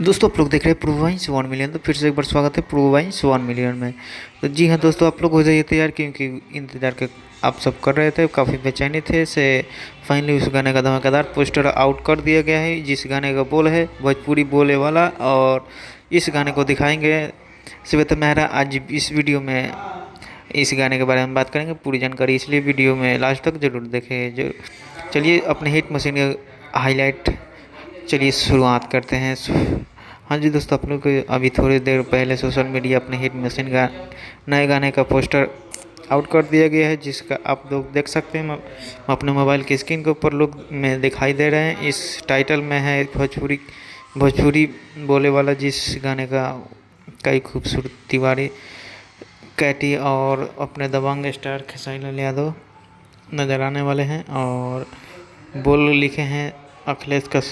दोस्तों आप लोग देख रहे हैं प्रूवाइंस 1 मिलियन। तो फिर से एक बार स्वागत है प्रूवाइंस 1 मिलियन में। तो जी हाँ दोस्तों, आप लोग हो जाइए तैयार, क्योंकि इंतज़ार के आप सब कर रहे थे, काफ़ी बेचैनी थे से फाइनली उस गाने का धमाकेदार पोस्टर आउट कर दिया गया है, जिस गाने का बोल है भोजपुरी बोले वाला। और इस गाने को दिखाएंगे श्वेता मेहरा आज इस वीडियो में। इस गाने के बारे में बात करेंगे, पूरी जानकारी, इसलिए वीडियो में लास्ट तक ज़रूर देखें। जो चलिए अपने हिट मशीन का हाईलाइट, चलिए शुरुआत करते हैं। हाँ जी दोस्तों, आप लोग को अभी थोड़ी देर पहले सोशल मीडिया अपने हिट मशीन का नए गाने का पोस्टर आउट कर दिया गया है, जिसका आप लोग देख सकते हैं अपने मोबाइल की स्क्रीन के ऊपर लोग में दिखाई दे रहे हैं। इस टाइटल में है भोजपुरी भोजपुरी बोले वाला, जिस गाने का कई खूबसूरत तिवारी, कैटी और अपने दबंग स्टार खेसारी लाल यादव नजर आने वाले हैं। और बोल लिखे हैं अखिलेश कश्यप।